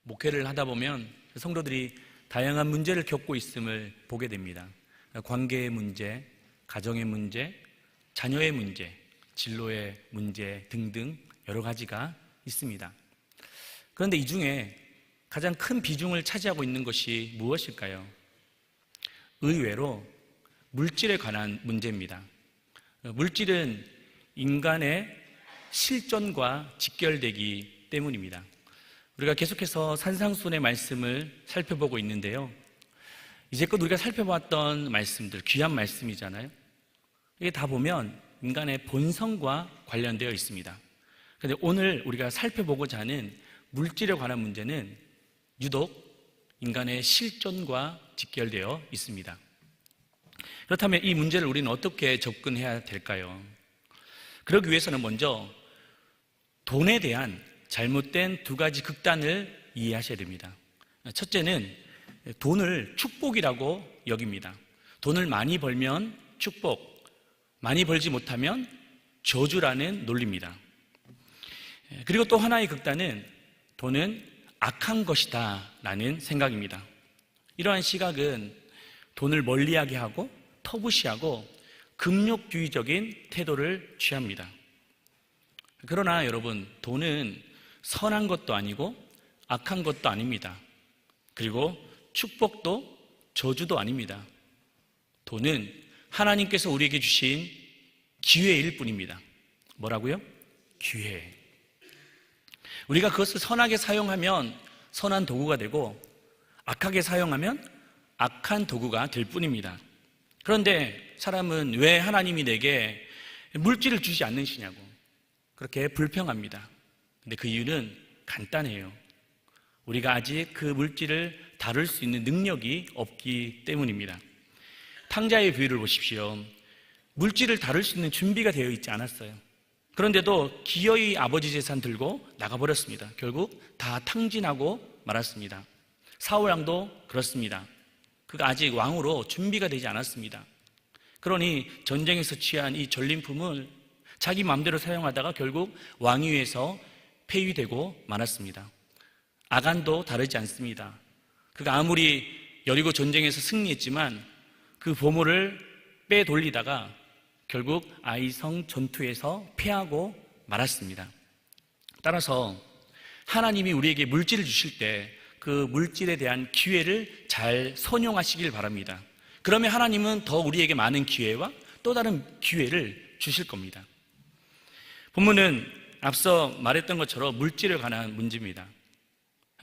목회를 하다 보면 성도들이 다양한 문제를 겪고 있음을 보게 됩니다. 관계의 문제, 가정의 문제, 자녀의 문제, 진로의 문제 등등 여러 가지가 있습니다. 그런데 이 중에 가장 큰 비중을 차지하고 있는 것이 무엇일까요? 의외로 물질에 관한 문제입니다. 물질은 인간의 실존과 직결되기 때문입니다. 우리가 계속해서 산상수훈의 말씀을 살펴보고 있는데요. 이제껏 우리가 살펴봤던 말씀들, 귀한 말씀이잖아요. 이게 다 보면 인간의 본성과 관련되어 있습니다. 그런데 오늘 우리가 살펴보고자 하는 물질에 관한 문제는 유독 인간의 실존과 직결되어 있습니다. 그렇다면 이 문제를 우리는 어떻게 접근해야 될까요? 그러기 위해서는 먼저 돈에 대한 잘못된 두 가지 극단을 이해하셔야 됩니다. 첫째는 돈을 축복이라고 여깁니다. 돈을 많이 벌면 축복, 많이 벌지 못하면 저주라는 논리입니다. 그리고 또 하나의 극단은 돈은 악한 것이다 라는 생각입니다. 이러한 시각은 돈을 멀리하게 하고 터부시하고 금욕주의적인 태도를 취합니다. 그러나 여러분, 돈은 선한 것도 아니고 악한 것도 아닙니다. 그리고 축복도 저주도 아닙니다. 돈은 하나님께서 우리에게 주신 기회일 뿐입니다. 뭐라고요? 기회. 우리가 그것을 선하게 사용하면 선한 도구가 되고 악하게 사용하면 악한 도구가 될 뿐입니다. 그런데 사람은 왜 하나님이 내게 물질을 주지 않으시냐고 그렇게 불평합니다. 근데 그 이유는 간단해요. 우리가 아직 그 물질을 다룰 수 있는 능력이 없기 때문입니다. 탕자의 비유를 보십시오. 물질을 다룰 수 있는 준비가 되어 있지 않았어요. 그런데도 기어이 아버지 재산 들고 나가버렸습니다. 결국 다 탕진하고 말았습니다. 사울왕도 그렇습니다. 그가 아직 왕으로 준비가 되지 않았습니다. 그러니 전쟁에서 취한 이 전림품을 자기 마음대로 사용하다가 결국 왕위에서 폐위되고 말았습니다. 아간도 다르지 않습니다. 그가 아무리 여리고 전쟁에서 승리했지만 그 보물을 빼돌리다가 결국 아이성 전투에서 패하고 말았습니다. 따라서 하나님이 우리에게 물질을 주실 때 그 물질에 대한 기회를 잘 선용하시길 바랍니다. 그러면 하나님은 더 우리에게 많은 기회와 또 다른 기회를 주실 겁니다. 본문은 앞서 말했던 것처럼 물질에 관한 문제입니다.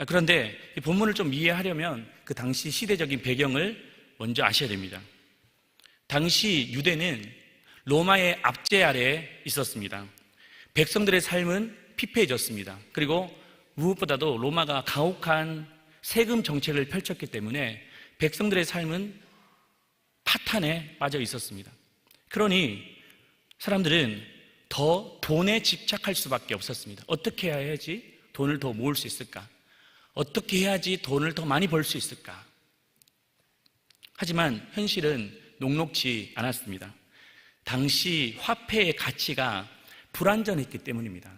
그런데 이 본문을 좀 이해하려면 그 당시 시대적인 배경을 먼저 아셔야 됩니다. 당시 유대는 로마의 압제 아래에 있었습니다. 백성들의 삶은 피폐해졌습니다. 그리고 무엇보다도 로마가 가혹한 세금 정책을 펼쳤기 때문에 백성들의 삶은 파탄에 빠져 있었습니다. 그러니 사람들은 더 돈에 집착할 수밖에 없었습니다. 어떻게 해야지 돈을 더 모을 수 있을까? 어떻게 해야지 돈을 더 많이 벌 수 있을까? 하지만 현실은 녹록지 않았습니다. 당시 화폐의 가치가 불안전했기 때문입니다.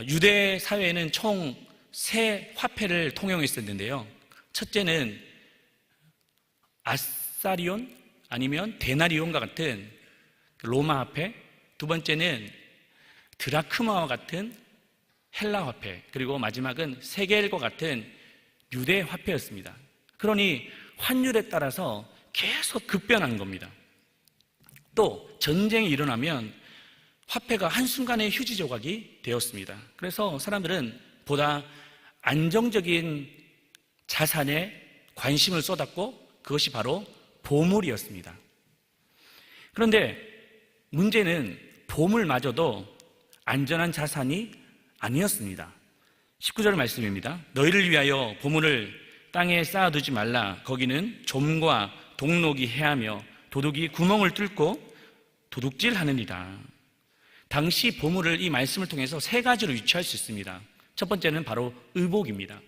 유대 사회에는 총 세 화폐를 통용했었는데요. 첫째는 아사리온 아니면 데나리온과 같은 로마 화폐, 두 번째는 드라크마와 같은 헬라 화폐, 그리고 마지막은 세겔과 같은 유대 화폐였습니다. 그러니 환율에 따라서 계속 급변한 겁니다. 또 전쟁이 일어나면 화폐가 한순간에 휴지 조각이 되었습니다. 그래서 사람들은 보다 안정적인 자산에 관심을 쏟았고 그것이 바로 보물이었습니다. 그런데 문제는 보물마저도 안전한 자산이 아니었습니다. 19절 말씀입니다. 너희를 위하여 보물을 땅에 쌓아두지 말라. 거기는 좀과 동록이 해하며 도둑이 구멍을 뚫고 도둑질하느니라. 당시 보물을 이 말씀을 통해서 세 가지로 유추할 수 있습니다. 첫 번째는 바로 의복입니다.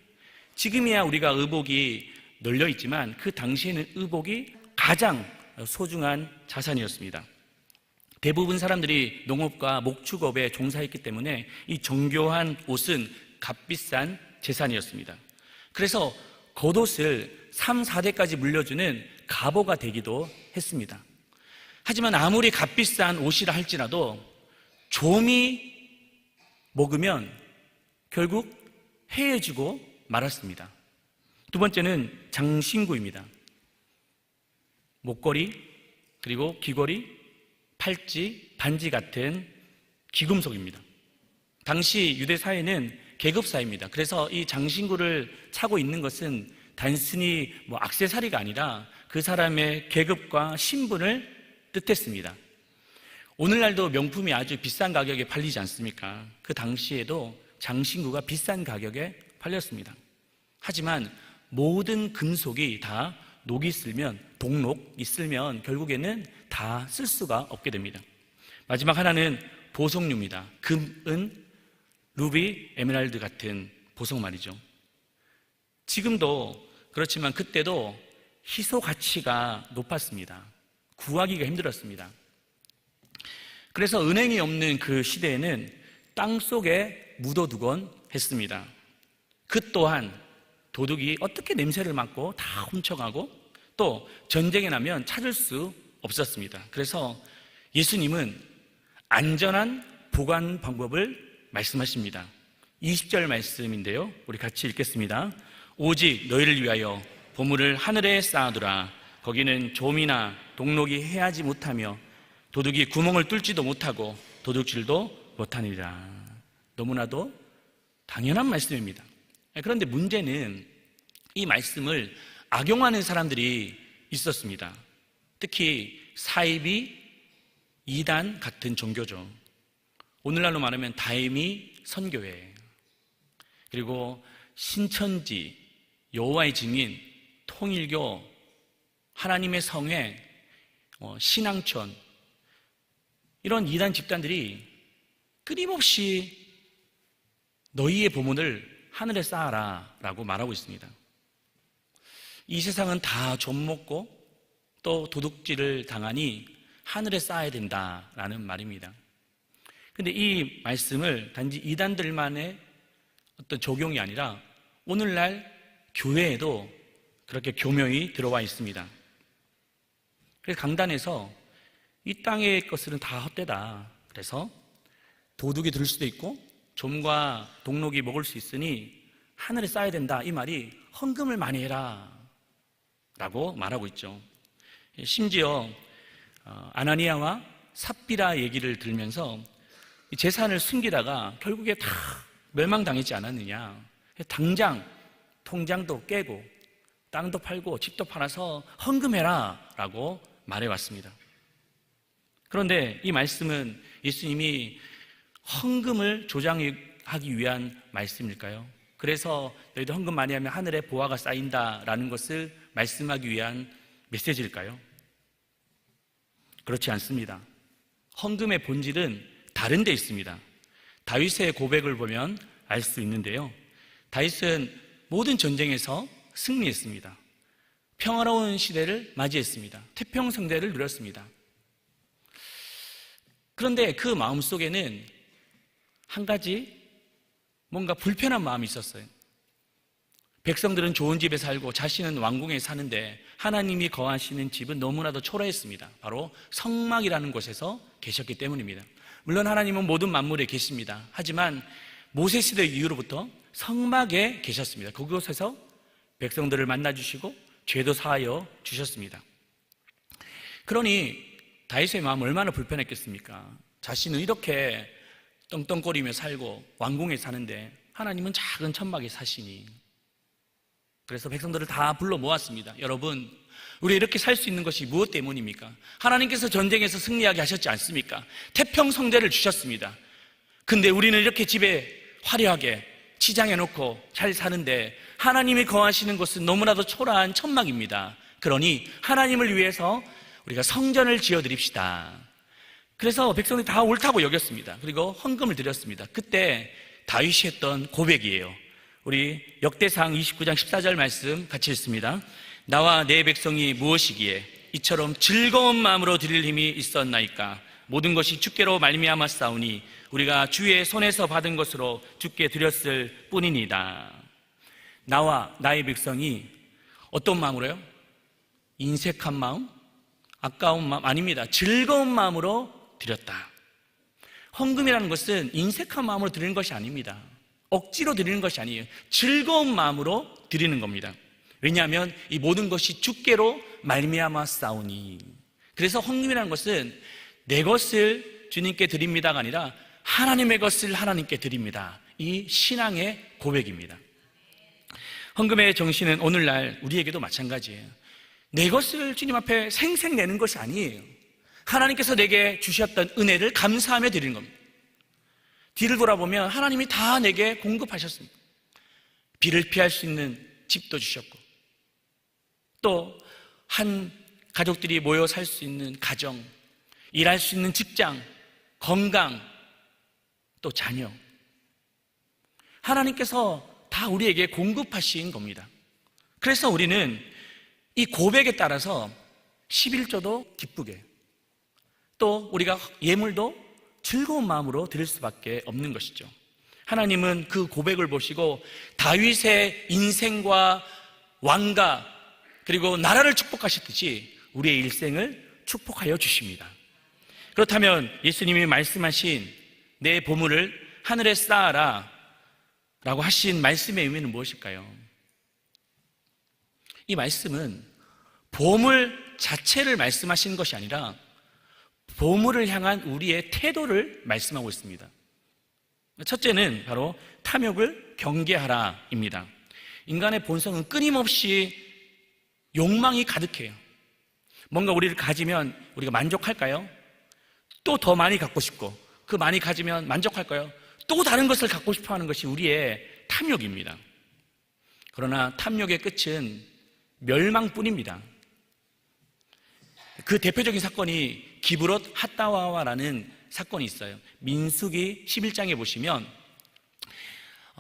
지금이야 우리가 의복이 널려 있지만 그 당시에는 의복이 가장 소중한 자산이었습니다. 대부분 사람들이 농업과 목축업에 종사했기 때문에 이 정교한 옷은 값비싼 재산이었습니다. 그래서 겉옷을 3, 4대까지 물려주는 가보가 되기도 했습니다. 하지만 아무리 값비싼 옷이라 할지라도 좀이 먹으면 결국 해해지고 말았습니다. 두 번째는 장신구입니다. 목걸이, 그리고 귀걸이, 팔찌, 반지 같은 귀금속입니다. 당시 유대 사회는 계급 사회입니다. 그래서 이 장신구를 차고 있는 것은 단순히 액세서리가 아니라 그 사람의 계급과 신분을 뜻했습니다. 오늘날도 명품이 아주 비싼 가격에 팔리지 않습니까? 그 당시에도 장신구가 비싼 가격에 팔렸습니다. 하지만 모든 금속이 다 녹이 있으면, 동록 있으면 결국에는 다 쓸 수가 없게 됩니다. 마지막 하나는 보석류입니다. 금, 은, 루비, 에메랄드 같은 보석 말이죠. 지금도 그렇지만 그때도 희소 가치가 높았습니다. 구하기가 힘들었습니다. 그래서 은행이 없는 그 시대에는 땅 속에 묻어두곤 했습니다. 그 또한 도둑이 어떻게 냄새를 맡고 다 훔쳐가고 또 전쟁이 나면 찾을 수 없었습니다. 그래서 예수님은 안전한 보관 방법을 말씀하십니다. 20절 말씀인데요, 우리 같이 읽겠습니다. 오직 너희를 위하여 보물을 하늘에 쌓아두라. 거기는 좀이나 동록이 해하지 못하며 도둑이 구멍을 뚫지도 못하고 도둑질도 못하니라. 너무나도 당연한 말씀입니다. 그런데 문제는 이 말씀을 악용하는 사람들이 있었습니다. 특히 사이비, 이단 같은 종교죠. 오늘날로 말하면 다이미 선교회, 그리고 신천지, 여호와의 증인, 통일교, 하나님의 성회, 신앙촌, 이런 이단 집단들이 끊임없이 너희의 보물을 하늘에 쌓아라 라고 말하고 있습니다. 이 세상은 다 좀먹고 또 도둑질을 당하니 하늘에 쌓아야 된다라는 말입니다. 그런데 이 말씀을 단지 이단들만의 어떤 적용이 아니라 오늘날 교회에도 그렇게 교묘히 들어와 있습니다. 그래서 강단에서 이 땅의 것들은 다 헛되다. 그래서 도둑이 들 수도 있고 좀과 동록이 먹을 수 있으니 하늘에 쌓아야 된다. 이 말이 헌금을 많이 해라 라고 말하고 있죠. 심지어 아나니아와 삽비라 얘기를 들으면서 재산을 숨기다가 결국에 다 멸망당했지 않았느냐. 당장 통장도 깨고 땅도 팔고 집도 팔아서 헌금해라 라고 말해왔습니다. 그런데 이 말씀은 예수님이 헌금을 조장하기 위한 말씀일까요? 그래서 너희들 헌금 많이 하면 하늘에 보화가 쌓인다라는 것을 말씀하기 위한 메시지일까요? 그렇지 않습니다. 헌금의 본질은 다른 데 있습니다. 다윗의 고백을 보면 알 수 있는데요, 다윗은 모든 전쟁에서 승리했습니다. 평화로운 시대를 맞이했습니다. 태평성대를 누렸습니다. 그런데 그 마음속에는 한 가지 뭔가 불편한 마음이 있었어요. 백성들은 좋은 집에 살고 자신은 왕궁에 사는데 하나님이 거하시는 집은 너무나도 초라했습니다. 바로 성막이라는 곳에서 계셨기 때문입니다. 물론 하나님은 모든 만물에 계십니다. 하지만 모세 시대 이후로부터 성막에 계셨습니다. 그곳에서 백성들을 만나주시고 죄도 사하여 주셨습니다. 그러니 다윗의 마음은 얼마나 불편했겠습니까? 자신은 이렇게 떵떵거리며 살고 왕궁에 사는데 하나님은 작은 천막에 사시니. 그래서 백성들을 다 불러 모았습니다. 여러분, 우리 이렇게 살 수 있는 것이 무엇 때문입니까? 하나님께서 전쟁에서 승리하게 하셨지 않습니까? 태평성대를 주셨습니다. 근데 우리는 이렇게 집에 화려하게 치장해 놓고 잘 사는데 하나님이 거하시는 곳은 너무나도 초라한 천막입니다. 그러니 하나님을 위해서 우리가 성전을 지어드립시다. 그래서 백성들이 다 옳다고 여겼습니다. 그리고 헌금을 드렸습니다. 그때 다윗이 했던 고백이에요. 우리 역대상 29장 14절 말씀 같이 읽습니다. 나와 내 백성이 무엇이기에 이처럼 즐거운 마음으로 드릴 힘이 있었나이까? 모든 것이 주께로 말미암았사오니 우리가 주의 손에서 받은 것으로 주께 드렸을 뿐이니이다. 나와 나의 백성이 어떤 마음으로요? 인색한 마음? 아까운 마음? 아닙니다. 즐거운 마음으로 드렸다. 헌금이라는 것은 인색한 마음으로 드리는 것이 아닙니다. 억지로 드리는 것이 아니에요. 즐거운 마음으로 드리는 겁니다. 왜냐하면 이 모든 것이 주께로 말미암아 싸우니. 그래서 헌금이라는 것은 내 것을 주님께 드립니다가 아니라 하나님의 것을 하나님께 드립니다. 이 신앙의 고백입니다. 헌금의 정신은 오늘날 우리에게도 마찬가지예요. 내 것을 주님 앞에 생생 내는 것이 아니에요. 하나님께서 내게 주셨던 은혜를 감사하며 드리는 겁니다. 뒤를 돌아보면 하나님이 다 내게 공급하셨습니다. 비를 피할 수 있는 집도 주셨고, 또 한 가족들이 모여 살 수 있는 가정, 일할 수 있는 직장, 건강, 또 자녀, 하나님께서 다 우리에게 공급하신 겁니다. 그래서 우리는 이 고백에 따라서 11조도 기쁘게, 또 우리가 예물도 즐거운 마음으로 드릴 수밖에 없는 것이죠. 하나님은 그 고백을 보시고 다윗의 인생과 왕가 그리고 나라를 축복하셨듯이 우리의 일생을 축복하여 주십니다. 그렇다면 예수님이 말씀하신 내 보물을 하늘에 쌓아라 라고 하신 말씀의 의미는 무엇일까요? 이 말씀은 보물 자체를 말씀하시는 것이 아니라 보물을 향한 우리의 태도를 말씀하고 있습니다. 첫째는 바로 탐욕을 경계하라입니다. 인간의 본성은 끊임없이 욕망이 가득해요. 뭔가 우리를 가지면 우리가 만족할까요? 또 더 많이 갖고 싶고, 그 많이 가지면 만족할까요? 또 다른 것을 갖고 싶어 하는 것이 우리의 탐욕입니다. 그러나 탐욕의 끝은 멸망뿐입니다. 그 대표적인 사건이 기브롯 핫다와라는 사건이 있어요. 민수기 11장에 보시면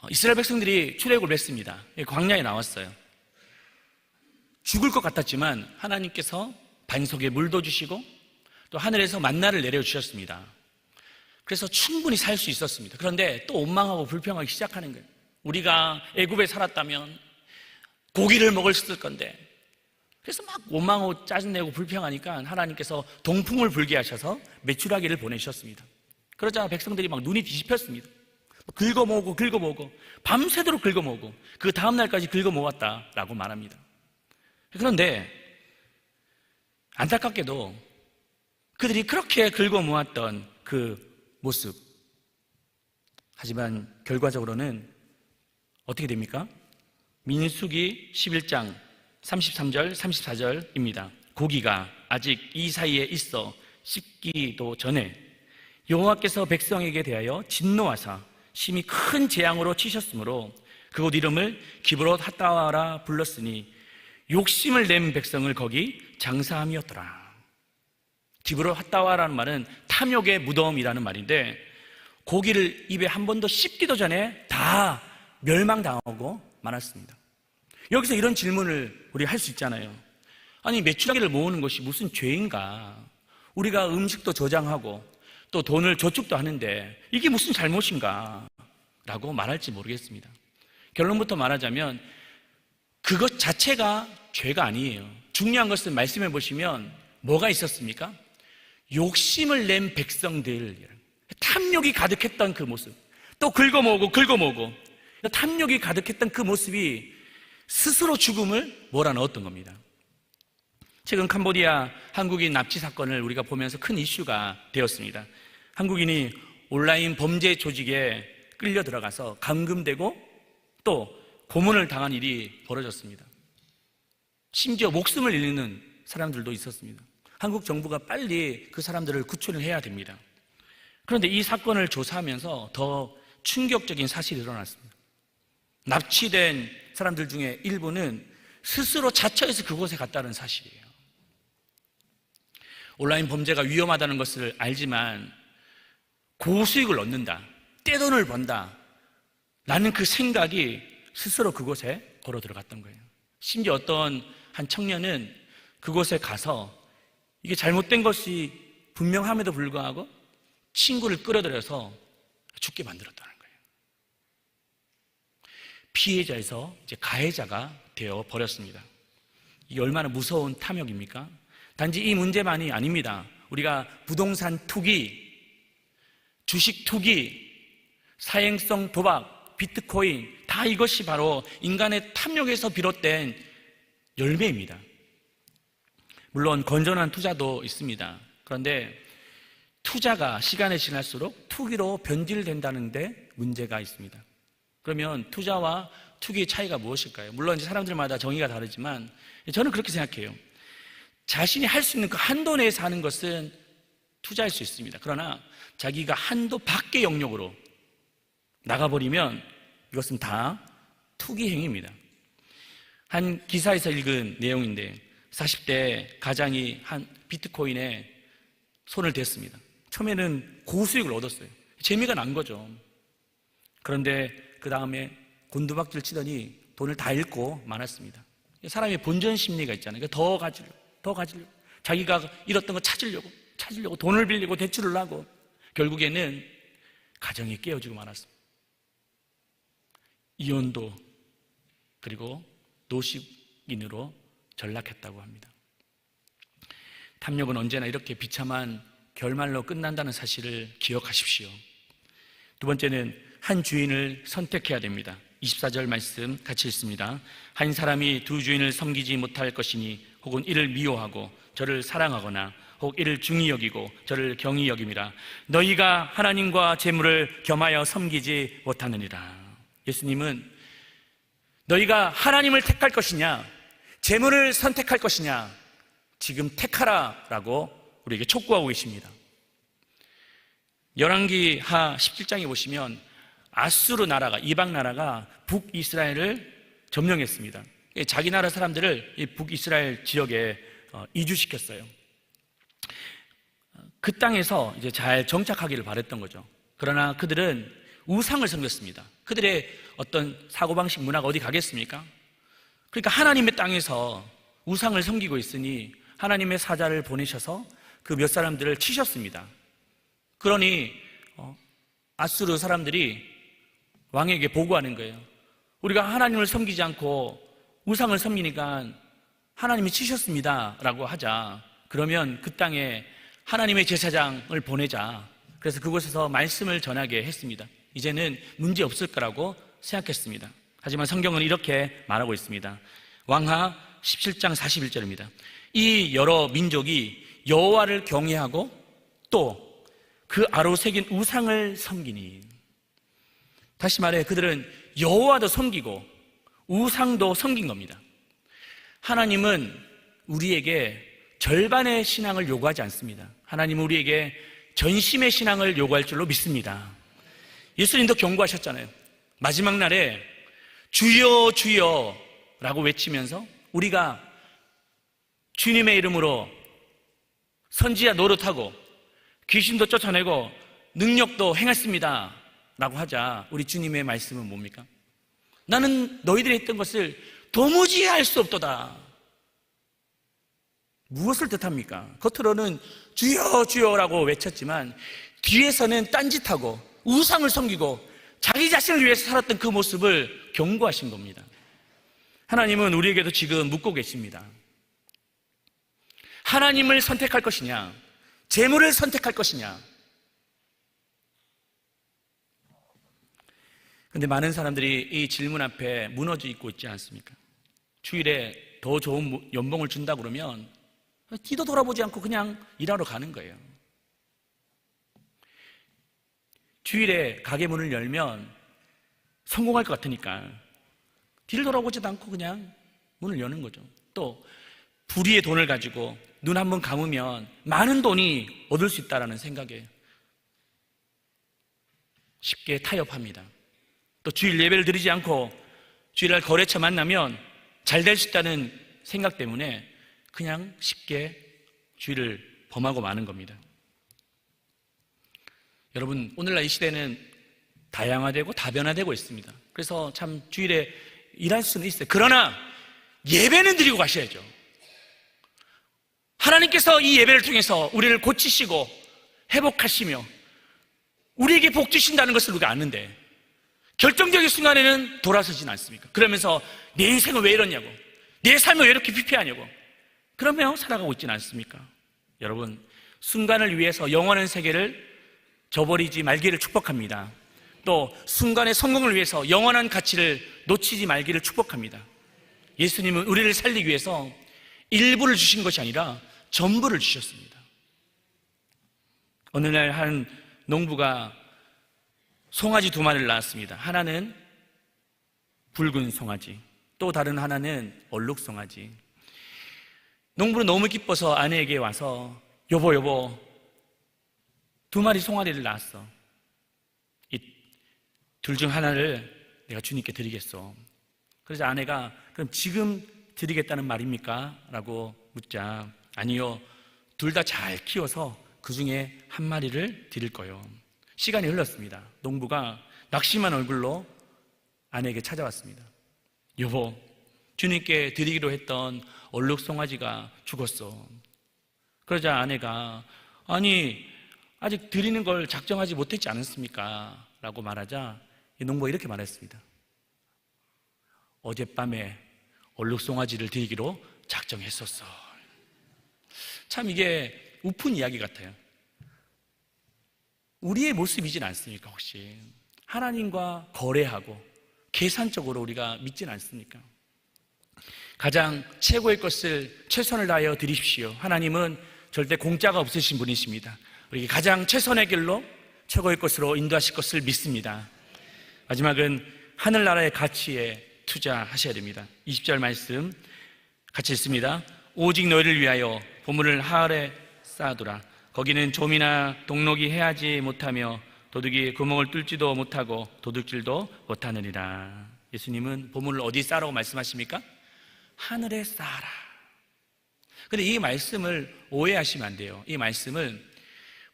이스라엘 백성들이 출애굽을 했습니다. 광야에 나왔어요. 죽을 것 같았지만 하나님께서 반석에 물도 주시고 또 하늘에서 만나를 내려주셨습니다. 그래서 충분히 살 수 있었습니다. 그런데 또 원망하고 불평하기 시작하는 거예요. 우리가 애굽에 살았다면 고기를 먹었을 건데. 그래서 막 원망하고 짜증내고 불평하니까 하나님께서 동풍을 불게 하셔서 메추라기를 보내셨습니다. 그러자 백성들이 막 눈이 뒤집혔습니다. 긁어모으고 밤새도록 긁어모으고 그 다음날까지 긁어모았다라고 말합니다. 그런데 안타깝게도 그들이 그렇게 긁어모았던 그 모습, 하지만 결과적으로는 어떻게 됩니까? 민수기 11장 33절 34절입니다. 고기가 아직 이 사이에 있어 씹기도 전에 여호와께서 백성에게 대하여 진노하사 심히 큰 재앙으로 치셨으므로 그곳 이름을 기브롯 핫다와라 불렀으니 욕심을 낸 백성을 거기 장사함이었더라. 기브롯 핫다와라는 말은 탐욕의 무덤이라는 말인데, 고기를 입에 한 번도 씹기도 전에 다 멸망당하고 말았습니다. 여기서 이런 질문을 우리가 할 수 있잖아요. 아니, 메추라기를 모으는 것이 무슨 죄인가? 우리가 음식도 저장하고 또 돈을 저축도 하는데 이게 무슨 잘못인가? 라고 말할지 모르겠습니다. 결론부터 말하자면 그것 자체가 죄가 아니에요. 중요한 것은 말씀해 보시면 뭐가 있었습니까? 욕심을 낸 백성들, 탐욕이 가득했던 그 모습, 또 긁어모으고 탐욕이 가득했던 그 모습이 스스로 죽음을 몰아넣었던 겁니다. 최근 캄보디아 한국인 납치 사건을 우리가 보면서 큰 이슈가 되었습니다. 한국인이 온라인 범죄 조직에 끌려 들어가서 감금되고 또 고문을 당한 일이 벌어졌습니다. 심지어 목숨을 잃는 사람들도 있었습니다. 한국 정부가 빨리 그 사람들을 구출을 해야 됩니다. 그런데 이 사건을 조사하면서 더 충격적인 사실이 일어났습니다. 납치된 사람들 중에 일부는 스스로 자처해서 그곳에 갔다는 사실이에요. 온라인 범죄가 위험하다는 것을 알지만 고수익을 얻는다, 떼돈을 번다 라는 그 생각이 스스로 그곳에 걸어 들어갔던 거예요. 심지어 어떤 한 청년은 그곳에 가서 이게 잘못된 것이 분명함에도 불구하고 친구를 끌어들여서 죽게 만들었다는 거예요. 피해자에서 이제 가해자가 되어 버렸습니다. 이게 얼마나 무서운 탐욕입니까? 단지 이 문제만이 아닙니다. 우리가 부동산 투기, 주식 투기, 사행성 도박, 비트코인, 다 이것이 바로 인간의 탐욕에서 비롯된 열매입니다. 물론 건전한 투자도 있습니다. 그런데 투자가 시간이 지날수록 투기로 변질된다는데 문제가 있습니다. 그러면 투자와 투기의 차이가 무엇일까요? 물론 이제 사람들마다 정의가 다르지만 저는 그렇게 생각해요. 자신이 할 수 있는 그 한도 내에서 하는 것은 투자할 수 있습니다. 그러나 자기가 한도 밖의 영역으로 나가버리면 이것은 다 투기 행위입니다. 한 기사에서 읽은 내용인데 40대 가장이 한 비트코인에 손을 댔습니다. 처음에는 고수익을 얻었어요. 재미가 난 거죠. 그런데 그 다음에 곤두박질 치더니 돈을 다 잃고 말았습니다. 사람의 본전 심리가 있잖아요. 더 가지려고 자기가 잃었던 거 찾으려고 돈을 빌리고 대출을 하고 결국에는 가정이 깨어지고 말았습니다. 이혼도 그리고 노식인으로 전락했다고 합니다. 탐욕은 언제나 이렇게 비참한 결말로 끝난다는 사실을 기억하십시오. 두 번째는 한 주인을 선택해야 됩니다. 24절 말씀 같이 읽습니다. 한 사람이 두 주인을 섬기지 못할 것이니 혹은 이를 미워하고 저를 사랑하거나 혹 이를 중히 여기고 저를 경히 여김이라. 너희가 하나님과 재물을 겸하여 섬기지 못하느니라. 예수님은 너희가 하나님을 택할 것이냐 재물을 선택할 것이냐 지금 택하라라고 우리에게 촉구하고 계십니다. 열왕기하 17장에 보시면 아수르 나라가, 이방 나라가 북이스라엘을 점령했습니다. 자기 나라 사람들을 이 북이스라엘 지역에 이주시켰어요. 그 땅에서 이제 잘 정착하기를 바랬던 거죠. 그러나 그들은 우상을 섬겼습니다. 그들의 어떤 사고방식 문화가 어디 가겠습니까? 그러니까 하나님의 땅에서 우상을 섬기고 있으니 하나님의 사자를 보내셔서 그 몇 사람들을 치셨습니다. 그러니 아수르 사람들이 왕에게 보고하는 거예요. 우리가 하나님을 섬기지 않고 우상을 섬기니까 하나님이 치셨습니다 라고 하자. 그러면 그 땅에 하나님의 제사장을 보내자. 그래서 그곳에서 말씀을 전하게 했습니다. 이제는 문제 없을 거라고 생각했습니다. 하지만 성경은 이렇게 말하고 있습니다. 왕하 17장 41절입니다. 이 여러 민족이 여호와를 경외하고 또 그 아로 새긴 우상을 섬기니. 다시 말해 그들은 여호와도 섬기고 우상도 섬긴 겁니다. 하나님은 우리에게 절반의 신앙을 요구하지 않습니다. 하나님은 우리에게 전심의 신앙을 요구할 줄로 믿습니다. 예수님도 경고하셨잖아요. 마지막 날에 주여 주여 라고 외치면서 우리가 주님의 이름으로 선지자 노릇하고 귀신도 쫓아내고 능력도 행했습니다 라고 하자. 우리 주님의 말씀은 뭡니까? 나는 너희들이 했던 것을 도무지 알 수 없도다. 무엇을 뜻합니까? 겉으로는 주여 주여라고 외쳤지만 뒤에서는 딴짓하고 우상을 섬기고 자기 자신을 위해서 살았던 그 모습을 경고하신 겁니다. 하나님은 우리에게도 지금 묻고 계십니다. 하나님을 선택할 것이냐 재물을 선택할 것이냐. 그런데 많은 사람들이 이 질문 앞에 무너져 있고 있지 않습니까? 주일에 더 좋은 연봉을 준다 그러면 뒤도 돌아보지 않고 그냥 일하러 가는 거예요. 주일에 가게 문을 열면 성공할 것 같으니까 뒤를 돌아보지도 않고 그냥 문을 여는 거죠. 또 불의의 돈을 가지고 눈 한번 감으면 많은 돈이 얻을 수 있다는 생각에 쉽게 타협합니다. 또 주일 예배를 드리지 않고 주일날 거래처 만나면 잘 될 수 있다는 생각 때문에 그냥 쉽게 주일을 범하고 마는 겁니다. 여러분, 오늘날 이 시대는 다양화되고 다변화되고 있습니다. 그래서 참 주일에 일할 수는 있어요. 그러나 예배는 드리고 가셔야죠. 하나님께서 이 예배를 통해서 우리를 고치시고 회복하시며 우리에게 복 주신다는 것을 우리가 아는데 결정적인 순간에는 돌아서진 않습니까? 그러면서 내 인생은 왜 이러냐고, 내 삶은 왜 이렇게 피폐하냐고 그러며 살아가고 있지는 않습니까? 여러분, 순간을 위해서 영원한 세계를 저버리지 말기를 축복합니다. 또 순간의 성공을 위해서 영원한 가치를 놓치지 말기를 축복합니다. 예수님은 우리를 살리기 위해서 일부를 주신 것이 아니라 전부를 주셨습니다. 어느 날 한 농부가 송아지 2마리를 낳았습니다. 하나는 붉은 송아지, 또 다른 하나는 얼룩송아지. 농부는 너무 기뻐서 아내에게 와서 여보 2마리 송아지를 낳았어. 이 둘 중 하나를 내가 주님께 드리겠소. 그래서 아내가 그럼 지금 드리겠다는 말입니까? 라고 묻자 아니요, 둘 다 잘 키워서 그 중에 한 마리를 드릴 거요. 시간이 흘렀습니다. 농부가 낙심한 얼굴로 아내에게 찾아왔습니다. 여보, 주님께 드리기로 했던 얼룩송아지가 죽었어. 그러자 아내가 아니 아직 드리는 걸 작정하지 못했지 않았습니까? 라고 말하자 이 농부가 이렇게 말했습니다. 어젯밤에 얼룩송아지를 드리기로 작정했었어. 참 이게 우픈 이야기 같아요. 우리의 모습이진 않습니까? 혹시 하나님과 거래하고 계산적으로 우리가 믿진 않습니까? 가장 최고의 것을 최선을 다하여 드리십시오. 하나님은 절대 공짜가 없으신 분이십니다. 우리에게 가장 최선의 길로 최고의 것으로 인도하실 것을 믿습니다. 마지막은 하늘나라의 가치에 투자하셔야 됩니다. 20절 말씀 같이 읽습니다. 오직 너희를 위하여 보물을 하늘에 쌓아두라. 거기는 좀이나 동록이 해하지 못하며 도둑이 구멍을 뚫지도 못하고 도둑질도 못하느니라. 예수님은 보물을 어디 쌓으라고 말씀하십니까? 하늘에 쌓아라. 그런데 이 말씀을 오해하시면 안 돼요. 이 말씀을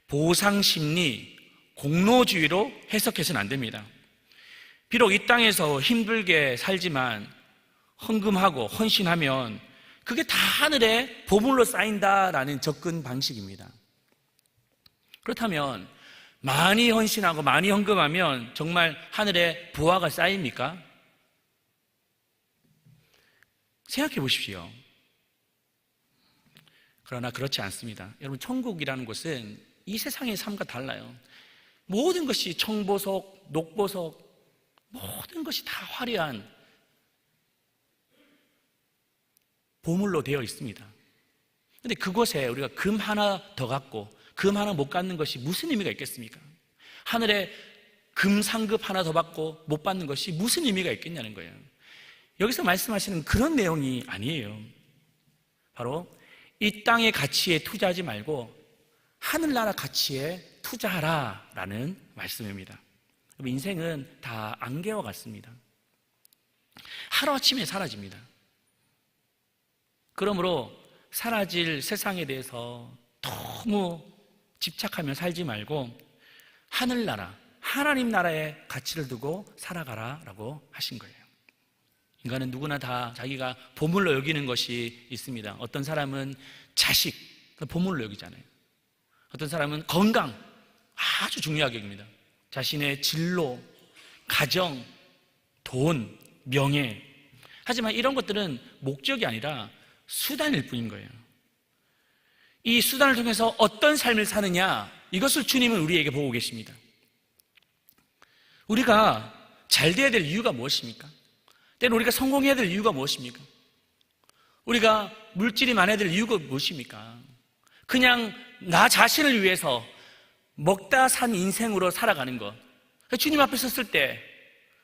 보상심리, 공로주의로 해석해서는 안 됩니다. 비록 이 땅에서 힘들게 살지만 헌금하고 헌신하면 그게 다 하늘에 보물로 쌓인다라는 접근 방식입니다. 그렇다면 많이 헌신하고 많이 헌금하면 정말 하늘에 부화가 쌓입니까? 생각해 보십시오. 그러나 그렇지 않습니다. 여러분, 천국이라는 곳은 이 세상의 삶과 달라요. 모든 것이 청보석, 녹보석, 모든 것이 다 화려한 보물로 되어 있습니다. 그런데 그곳에 우리가 금 하나 더 갖고 금 하나 못 갖는 것이 무슨 의미가 있겠습니까? 하늘에 금 상급 하나 더 받고 못 받는 것이 무슨 의미가 있겠냐는 거예요. 여기서 말씀하시는 그런 내용이 아니에요. 바로 이 땅의 가치에 투자하지 말고 하늘나라 가치에 투자하라 라는 말씀입니다. 인생은 다 안개와 같습니다. 하루아침에 사라집니다. 그러므로 사라질 세상에 대해서 너무 집착하며 살지 말고 하늘나라, 하나님 나라의 가치를 두고 살아가라 라고 하신 거예요. 인간은 누구나 다 자기가 보물로 여기는 것이 있습니다. 어떤 사람은 자식, 보물로 여기잖아요. 어떤 사람은 건강, 아주 중요하게 여깁니다. 자신의 진로, 가정, 돈, 명예. 하지만 이런 것들은 목적이 아니라 수단일 뿐인 거예요. 이 수단을 통해서 어떤 삶을 사느냐, 이것을 주님은 우리에게 보고 계십니다. 우리가 잘 돼야 될 이유가 무엇입니까? 때는 우리가 성공해야 될 이유가 무엇입니까? 우리가 물질이 많아야 될 이유가 무엇입니까? 그냥 나 자신을 위해서 먹다 산 인생으로 살아가는 것, 주님 앞에 섰을 때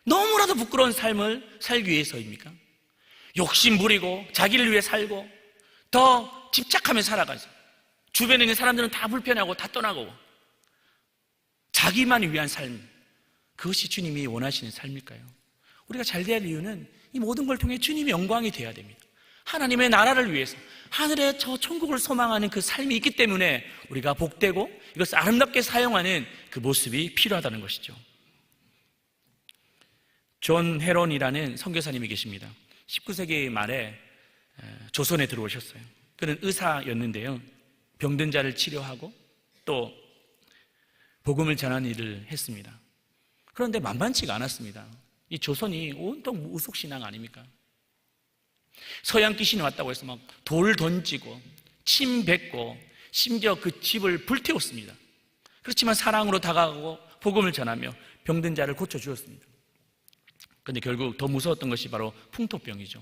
너무나도 부끄러운 삶을 살기 위해서입니까? 욕심 부리고 자기를 위해 살고 더 집착하며 살아가죠. 주변에 있는 사람들은 다 불편하고 다 떠나고 자기만을 위한 삶, 그것이 주님이 원하시는 삶일까요? 우리가 잘 돼야 할 이유는 이 모든 걸 통해 주님의 영광이 되어야 됩니다. 하나님의 나라를 위해서 하늘의 저 천국을 소망하는 그 삶이 있기 때문에 우리가 복되고 이것을 아름답게 사용하는 그 모습이 필요하다는 것이죠. 존 헤론이라는 선교사님이 계십니다. 19세기 말에 조선에 들어오셨어요. 그는 의사였는데요, 병든 자를 치료하고 또 복음을 전하는 일을 했습니다. 그런데 만만치가 않았습니다. 이 조선이 온통 우속신앙 아닙니까? 서양 귀신이 왔다고 해서 막 돌 던지고 침 뱉고 심지어 그 집을 불태웠습니다. 그렇지만 사랑으로 다가가고 복음을 전하며 병든 자를 고쳐주었습니다. 그런데 결국 더 무서웠던 것이 바로 풍토병이죠.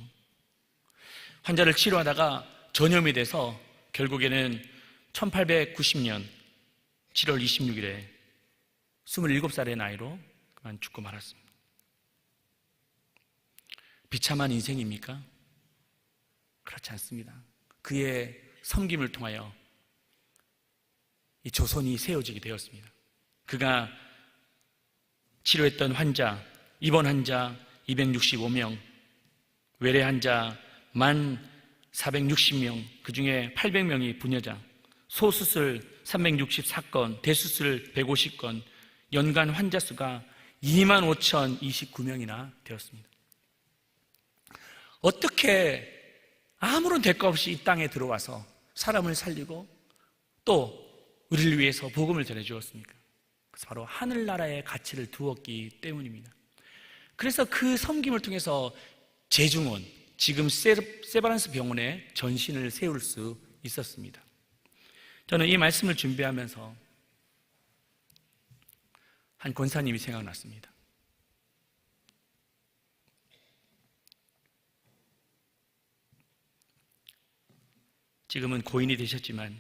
환자를 치료하다가 전염이 돼서 결국에는 1890년 7월 26일에 27살의 나이로 그만 죽고 말았습니다. 비참한 인생입니까? 그렇지 않습니다. 그의 섬김을 통하여 이 조선이 세워지게 되었습니다. 그가 치료했던 환자, 입원 환자 265명, 외래 환자 1460명, 그 중에 800명이 부녀자, 소수술 364건, 대수술 150건, 연간 환자 수가 25,029명이나 되었습니다. 어떻게 아무런 대가 없이 이 땅에 들어와서 사람을 살리고 또 우리를 위해서 복음을 전해주었습니까? 그래서 바로 하늘나라의 가치를 두었기 때문입니다. 그래서 그 섬김을 통해서 재중원, 지금 세바란스 병원에 전신을 세울 수 있었습니다. 저는 이 말씀을 준비하면서 한 권사님이 생각났습니다. 지금은 고인이 되셨지만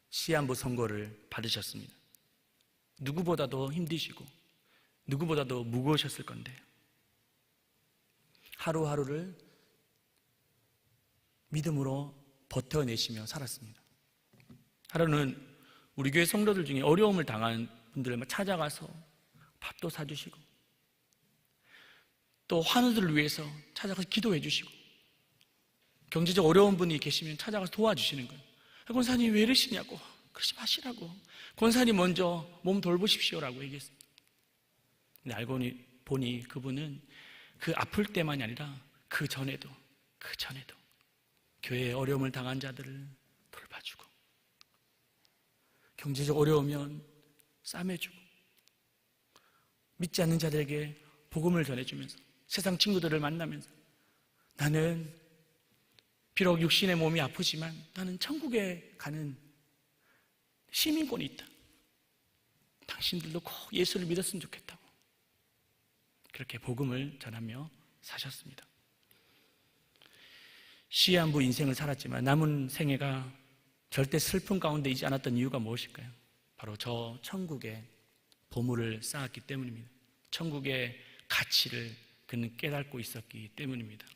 시한부 선고를 받으셨습니다. 누구보다도 힘드시고 누구보다도 무거우셨을 건데 하루하루를 믿음으로 버텨내시며 살았습니다. 하루는 우리 교회 성도들 중에 어려움을 당한 분들을 찾아가서 밥도 사주시고 또 환우들을 위해서 찾아가서 기도해 주시고 경제적 어려운 분이 계시면 찾아가서 도와주시는 거예요. 권사님 왜 이러시냐고. 그러지 마시라고. 권사님 먼저 몸 돌보십시오라고 얘기했습니다. 근데 알고 보니 그분은 그 아플 때만이 아니라 그 전에도 교회에 어려움을 당한 자들을 돌봐주고 경제적 어려우면 싸매주고 믿지 않는 자들에게 복음을 전해주면서 세상 친구들을 만나면서 나는 비록 육신의 몸이 아프지만 나는 천국에 가는 시민권이 있다. 당신들도 꼭 예수를 믿었으면 좋겠다고 그렇게 복음을 전하며 사셨습니다. 시한부 인생을 살았지만 남은 생애가 절대 슬픔 가운데 있지 않았던 이유가 무엇일까요? 바로 저 천국에 보물을 쌓았기 때문입니다. 천국의 가치를 그는 깨닫고 있었기 때문입니다.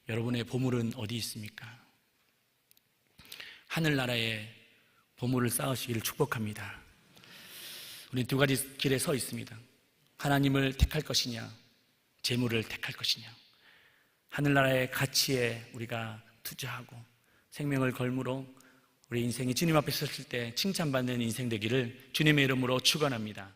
여러분의 보물은 어디 있습니까? 하늘나라에 보물을 쌓으시기를 축복합니다. 우리 두 가지 길에 서 있습니다. 하나님을 택할 것이냐, 재물을 택할 것이냐. 하늘나라의 가치에 우리가 투자하고 생명을 걸므로 우리 인생이 주님 앞에 섰을 때 칭찬받는 인생 되기를 주님의 이름으로 축원합니다.